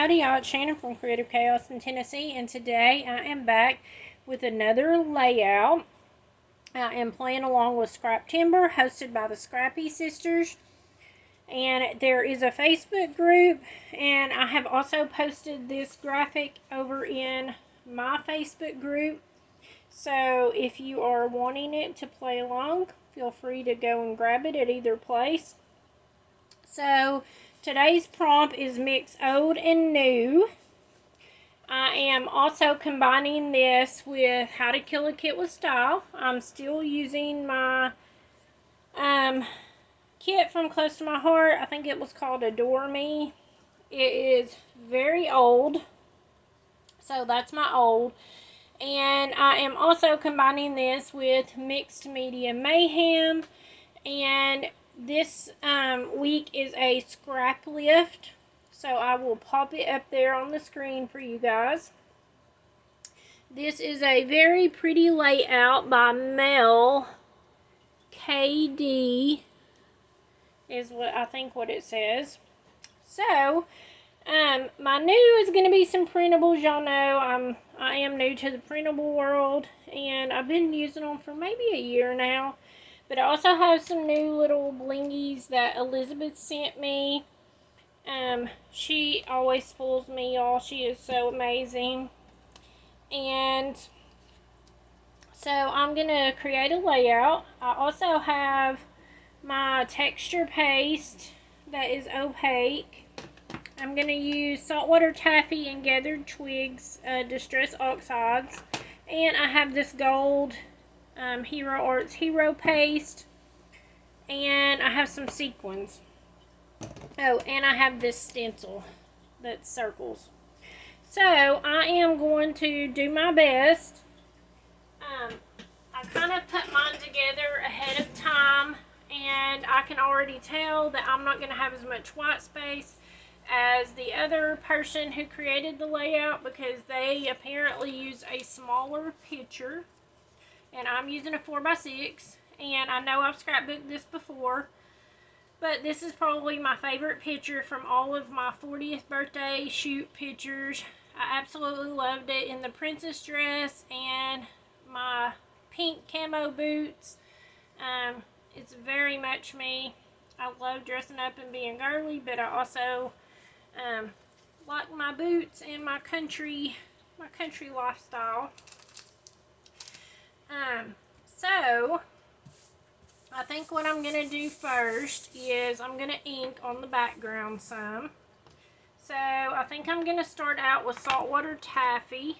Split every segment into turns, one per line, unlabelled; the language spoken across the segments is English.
howdy y'all, it's Shannon from Creative Chaos in Tennessee, and today I am back with another layout. I am playing along with Scrap Timber, hosted by the Scrappy Sisters, and there is a Facebook group, and I have also posted this graphic over in my Facebook group, so if you are wanting it to play along, feel free to go and grab it at either place. So today's prompt is mix old and new. I am also combining this with How to Kill a Kit with Style. I'm still using my kit from Close to My Heart. I think it was called Adore Me. It is very old, so that's my old. And I am also combining this with Mixed Media Mayhem, and this week is a scrap lift, so I will pop it up there on the screen for you guys. This is a very pretty layout by Mel KD, is what I think what it says. So my new is going to be some printables. Y'all know I am new to the printable world, and I've been using them for maybe a year now. But I also have some new little blingies that Elizabeth sent me. She always fools me, y'all. She is so amazing. And so I'm going to create a layout. I also have my texture paste that is opaque. I'm going to use saltwater taffy and gathered twigs, distress oxides. And I have this gold Hero Arts Hero paste, and I have some sequins. Oh, and I have this stencil that circles. So I am going to do my best. I kind of put mine together ahead of time, and I can already tell that I'm not going to have as much white space as the other person who created the layout, because they apparently use a smaller picture. And I'm using a 4x6, and I know I've scrapbooked this before, but this is probably my favorite picture from all of my 40th birthday shoot pictures. I absolutely loved it in the princess dress and my pink camo boots. It's very much me. I love dressing up and being girly, but I also like my boots and my country lifestyle. So I think what I'm going to do first is I'm going to ink on the background some. So I think I'm going to start out with saltwater taffy.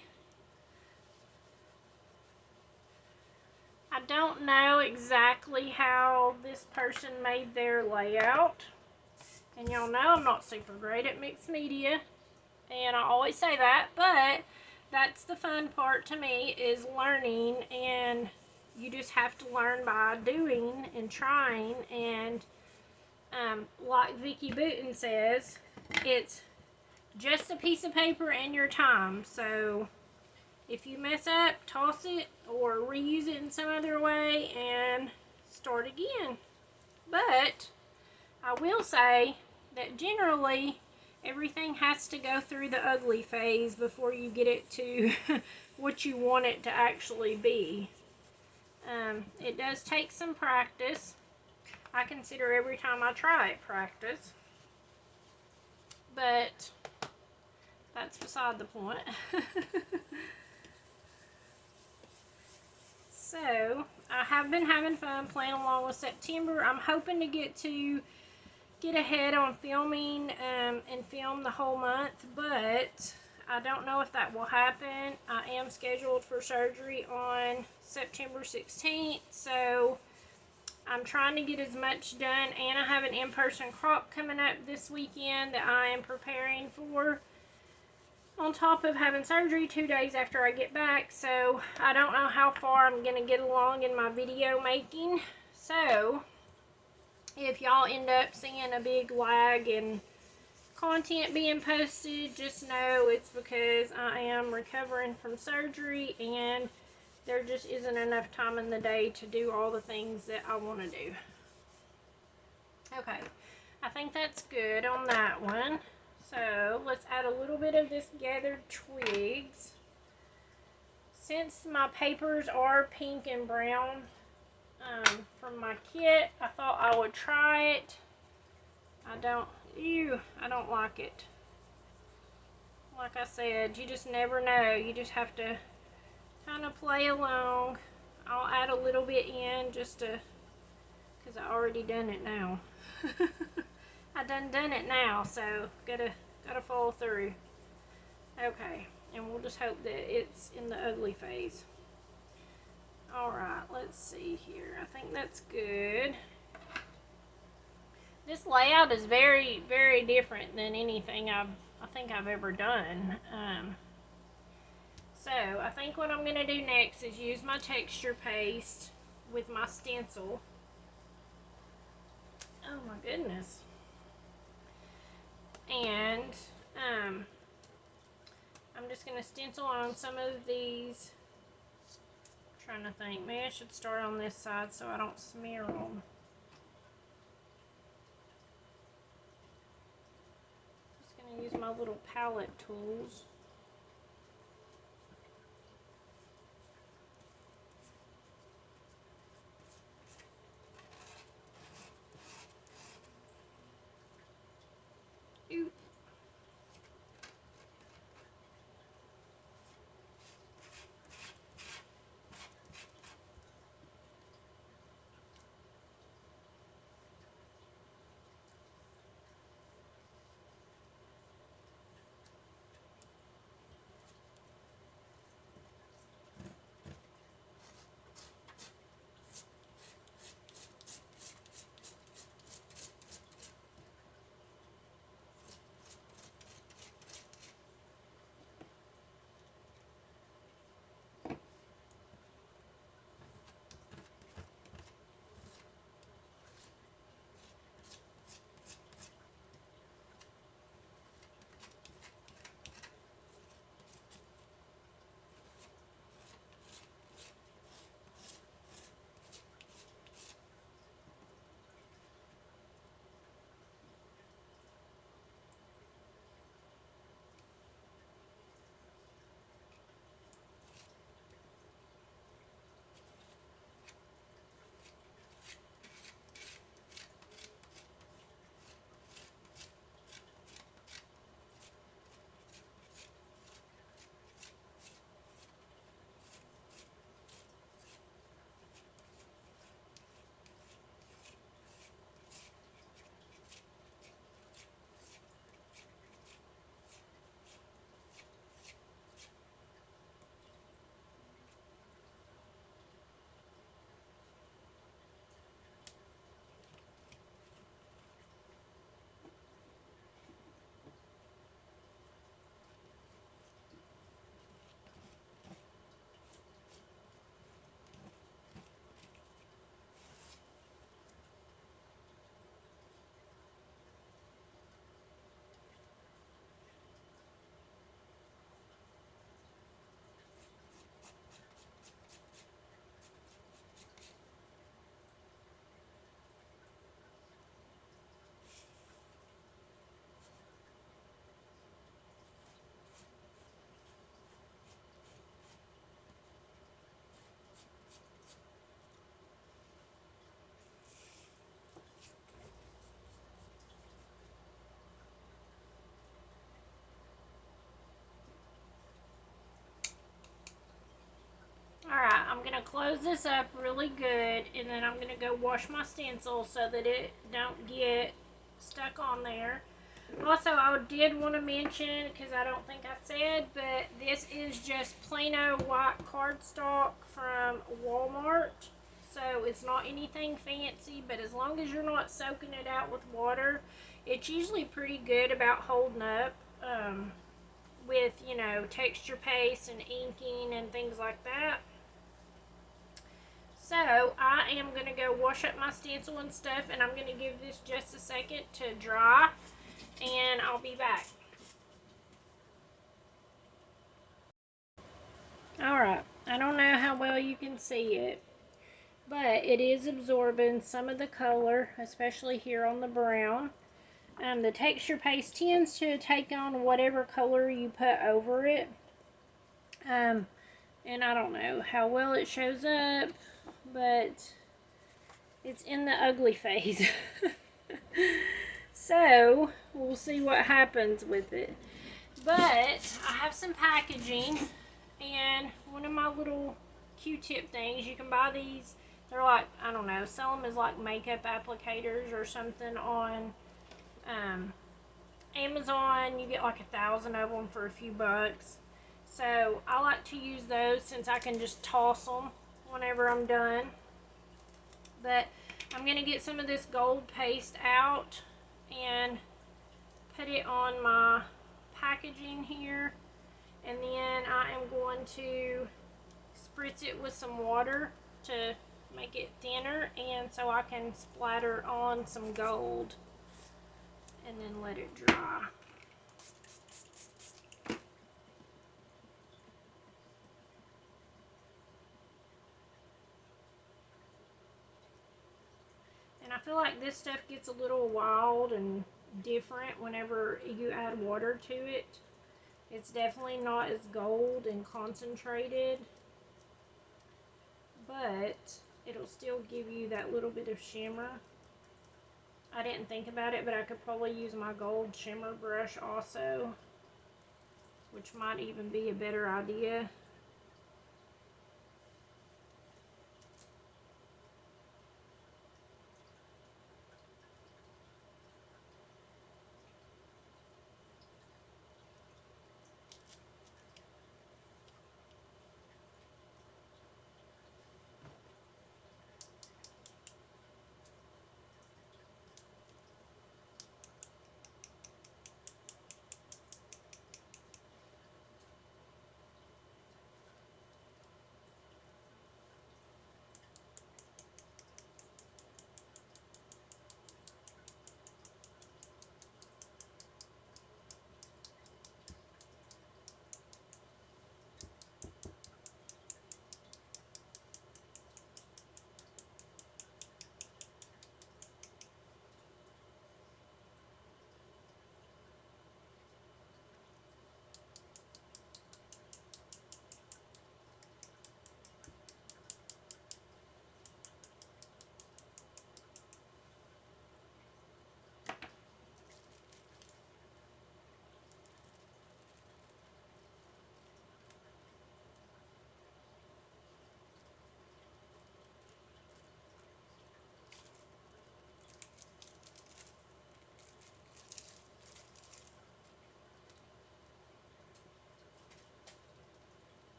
I don't know exactly how this person made their layout. And y'all know I'm not super great at mixed media, and I always say that, but that's the fun part to me, is learning, and you just have to learn by doing and trying. And like Vicky Booten says, it's just a piece of paper and your time. So if you mess up, toss it or reuse it in some other way and start again. But I will say that generally everything has to go through the ugly phase before you get it to what you want it to actually be. It does take some practice. I consider every time I try it practice. But that's beside the point. So, I have been having fun playing along with September. I'm hoping to get ahead on filming and film the whole month, but I don't know if that will happen. I am scheduled for surgery on September 16th, so I'm trying to get as much done, and I have an in-person crop coming up this weekend that I am preparing for, on top of having surgery 2 days after I get back. So I don't know how far I'm going to get along in my video making. So if y'all end up seeing a big lag in content being posted, just know it's because I am recovering from surgery and there just isn't enough time in the day to do all the things that I want to do. Okay, I think that's good on that one. So let's add a little bit of this gathered twigs. Since my papers are pink and brown from my kit, I thought I would try it. I don't like it. Like I said, you just never know. You just have to kind of play along. I'll add a little bit in just to, because I already done it now. I done it now, so gotta follow through. Okay, and we'll just hope that it's in the ugly phase. Alright, let's see here. I think that's good. This layout is very, very different than anything I think I've ever done. So I think what I'm going to do next is use my texture paste with my stencil. Oh my goodness. And I'm just going to stencil on some of these. I'm trying to think. Maybe I should start on this side so I don't smear them. Just going to use my little palette tools. Ooh. Alright, I'm going to close this up really good, and then I'm going to go wash my stencil so that it don't get stuck on there. Also, I did want to mention, because I don't think I said, but this is just plain old white cardstock from Walmart. So it's not anything fancy, but as long as you're not soaking it out with water, it's usually pretty good about holding up with, you know, texture paste and inking and things like that. So I am going to go wash up my stencil and stuff, and I'm going to give this just a second to dry, and I'll be back. Alright, I don't know how well you can see it, but it is absorbing some of the color, especially here on the brown. The texture paste tends to take on whatever color you put over it. And I don't know how well it shows up, but it's in the ugly phase. So, we'll see what happens with it. But, I have some packaging, and one of my little Q-tip things, you can buy these, they're like, I don't know, sell them as like makeup applicators or something on Amazon. You get like 1,000 of them for a few bucks. So, I like to use those since I can just toss them whenever I'm done. But, I'm going to get some of this gold paste out and put it on my packaging here, and then I am going to spritz it with some water to make it thinner, and so I can splatter on some gold and then let it dry. And I feel like this stuff gets a little wild and different whenever you add water to it. It's definitely not as gold and concentrated, but it'll still give you that little bit of shimmer. I didn't think about it, but I could probably use my gold shimmer brush also, which might even be a better idea.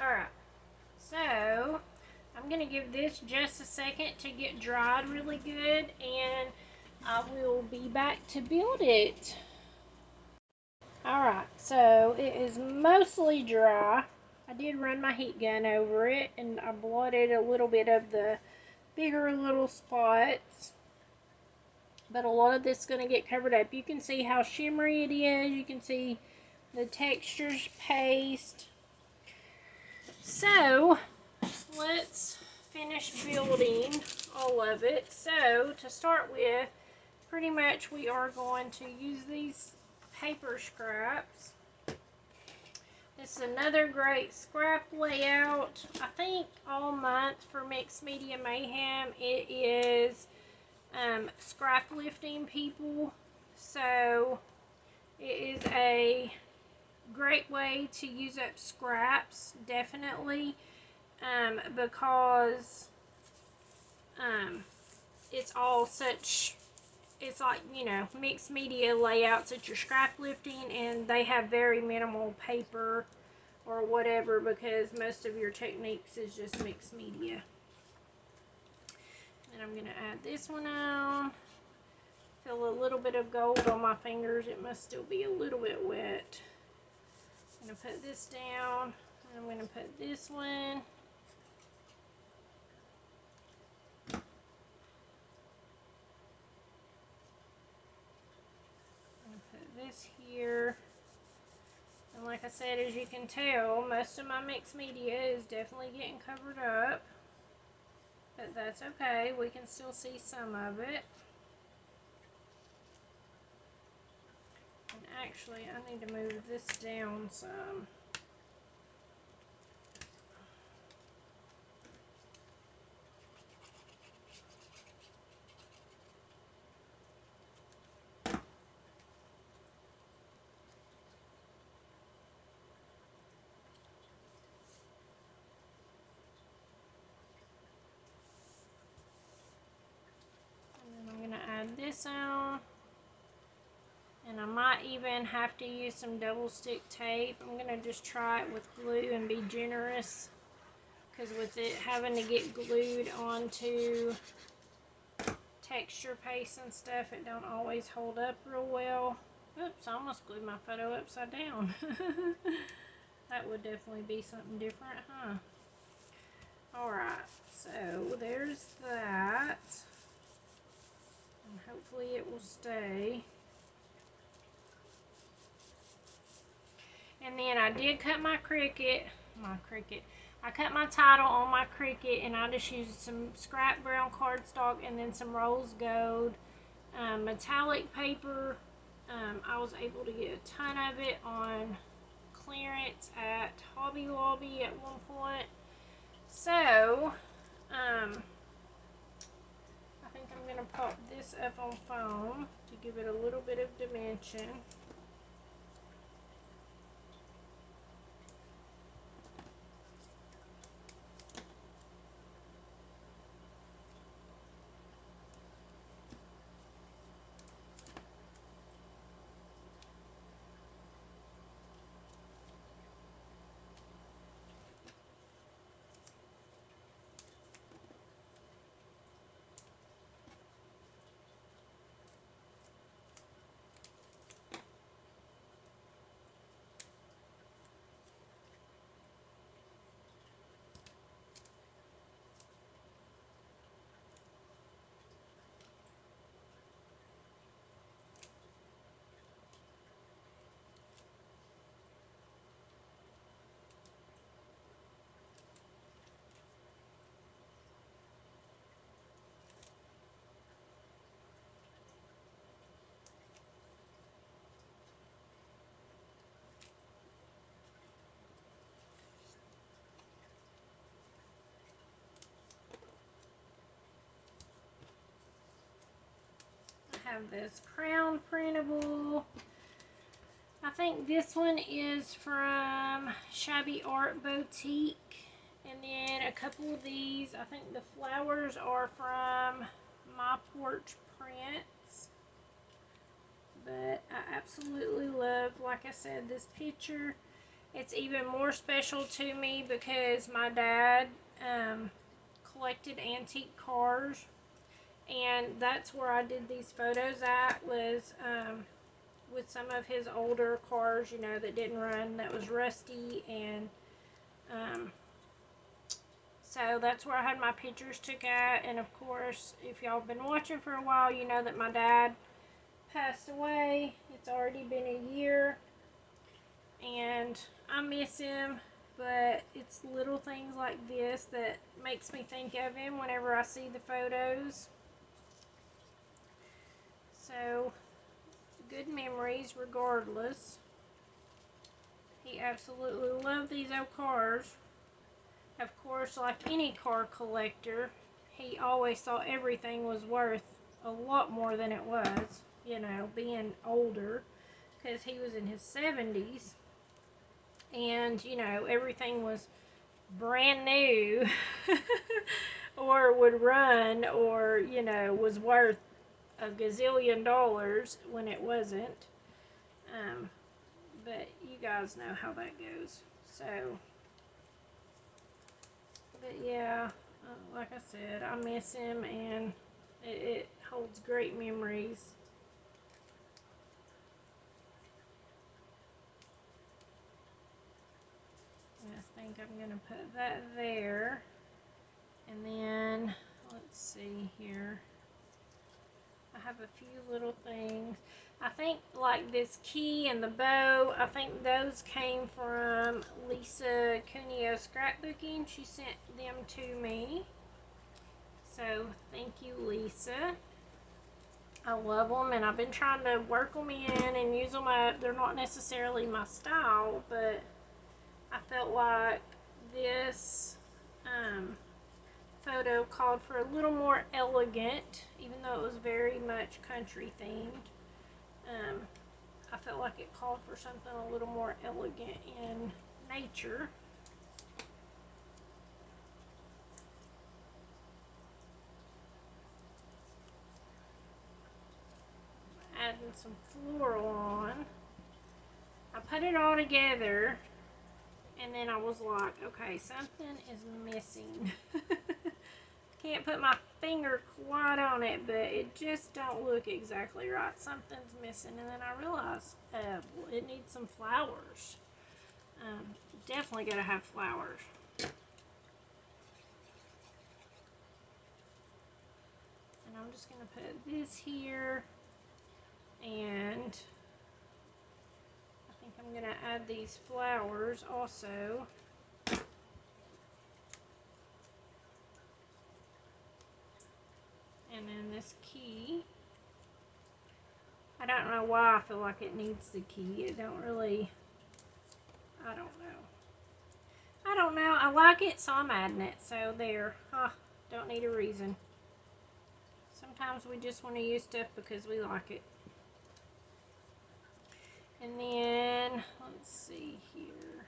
Alright, so I'm going to give this just a second to get dried really good, and I will be back to build it. Alright, so it is mostly dry. I did run my heat gun over it, and I blotted a little bit of the bigger little spots. But a lot of this is going to get covered up. You can see how shimmery it is. You can see the textures paste. So, let's finish building all of it. So, to start with, pretty much we are going to use these paper scraps. This is another great scrap layout. I think all month for Mixed Media Mayhem it is scrap lifting people. So It is a great way to use up scraps, definitely, because it's all such, it's like, you know, mixed media layouts that you're scrap lifting, and they have very minimal paper or whatever because most of your techniques is just mixed media. And I'm going to add this one on. Feel a little bit of gold on my fingers. It must still be a little bit wet. I'm going to put this down. And I'm going to put this one. I'm going to put this here. And like I said, as you can tell, most of my mixed media is definitely getting covered up. But that's okay. We can still see some of it. And actually, I need to move this down some. And then I'm going to add this on. And I might even have to use some double stick tape. I'm going to just try it with glue and be generous. Because with it having to get glued onto texture paste and stuff, it don't always hold up real well. Oops, I almost glued my photo upside down. That would definitely be something different, huh? Alright, so there's that. And hopefully it will stay. And then I did cut my I cut my title on my Cricut, and I just used some scrap brown cardstock and then some rose gold metallic paper. I was able to get a ton of it on clearance at Hobby Lobby at one point. So, I think I'm going to pop this up on foam to give it a little bit of dimension. I have this crown printable. I think this one is from Shabby Art Boutique. And then a couple of these, I think the flowers are from My Porch Prints. But I absolutely love, like I said, this picture. It's even more special to me because my dad collected antique cars. And that's where I did these photos at, was with some of his older cars, you know, that didn't run, that was rusty. And so that's where I had my pictures took at. And of course, if y'all have been watching for a while, you know that my dad passed away. It's already been a year. And I miss him. But it's little things like this that makes me think of him whenever I see the photos. So, good memories regardless. He absolutely loved these old cars. Of course, like any car collector, he always thought everything was worth a lot more than it was, you know, being older. because he was in his 70s, and you know, everything was brand new or would run, or you know, was worth a gazillion dollars when it wasn't. But you guys know how that goes. So, but yeah, like I said, I miss him, and it holds great memories. I think I'm going to put that there. And then, let's see here. I have a few little things. I think like this key and the bow, I think those came from Lisa Cuneo scrapbooking. She sent them to me. So thank you, Lisa. I love them, and I've been trying to work them in and use them up. They're not necessarily my style, but I felt like this photo called for a little more elegant, even though it was very much country themed. I felt like it called for something a little more elegant in nature. Adding some floral on. I put it all together, and then I was like, okay, something is missing. Can't put my finger quite on it, but it just don't look exactly right. Something's missing, and then I realized it needs some flowers. Definitely gotta have flowers. And I'm just gonna put this here, and I think I'm gonna add these flowers also. And then this key. I don't know why I feel like it needs the key. It don't really, I don't know. I don't know. I like it, so I'm adding it. So there. Don't need a reason. Sometimes we just want to use stuff because we like it. And then, let's see here.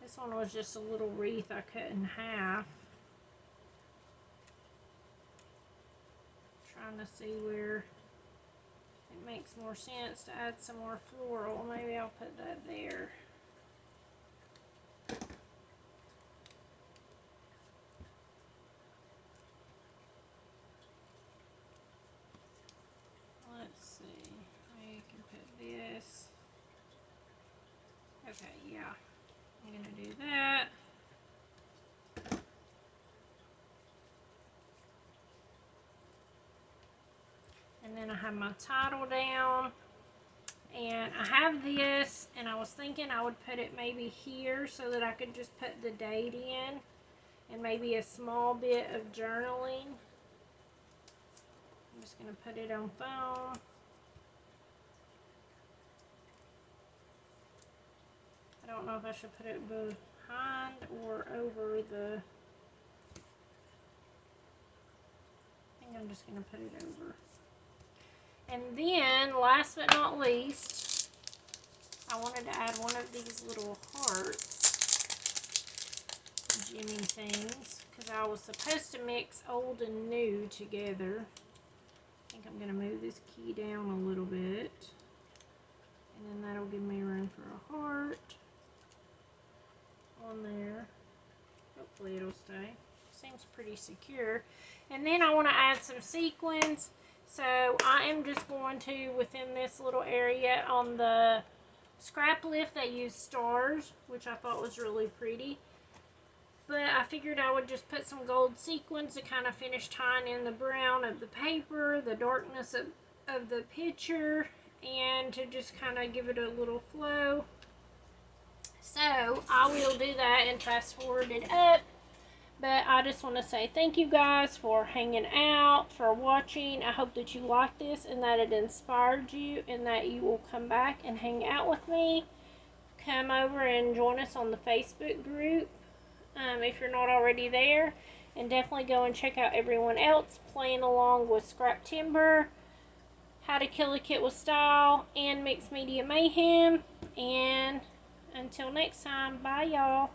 This one was just a little wreath I cut in half. Trying to see where it makes more sense to add some more floral. Maybe I'll put that there. Let's see. I can put this. Okay, yeah. I'm going to do that. And then I have my title down. And I have this, and I was thinking I would put it maybe here so that I could just put the date in and maybe a small bit of journaling. I'm just going to put it on foam. I don't know if I should put it behind or over the... I think I'm just going to put it over. And then, last but not least, I wanted to add one of these little hearts, Jimmy things, because I was supposed to mix old and new together. I think I'm going to move this key down a little bit, and then that'll give me room for a heart on there. Hopefully it'll stay. Seems pretty secure. And then I want to add some sequins. So I am just going to, within this little area on the scrap lift, they use stars, which I thought was really pretty. But I figured I would just put some gold sequins to kind of finish tying in the brown of the paper, the darkness of the picture, and to just kind of give it a little flow. So I will do that and fast forward it up. But I just want to say thank you guys for hanging out, for watching. I hope that you liked this and that it inspired you and that you will come back and hang out with me. Come over and join us on the Facebook group if you're not already there. And definitely go and check out everyone else playing along with scrap timber. How to Kill a Kit with Style and Mixed Media Mayhem. And until next time, bye y'all.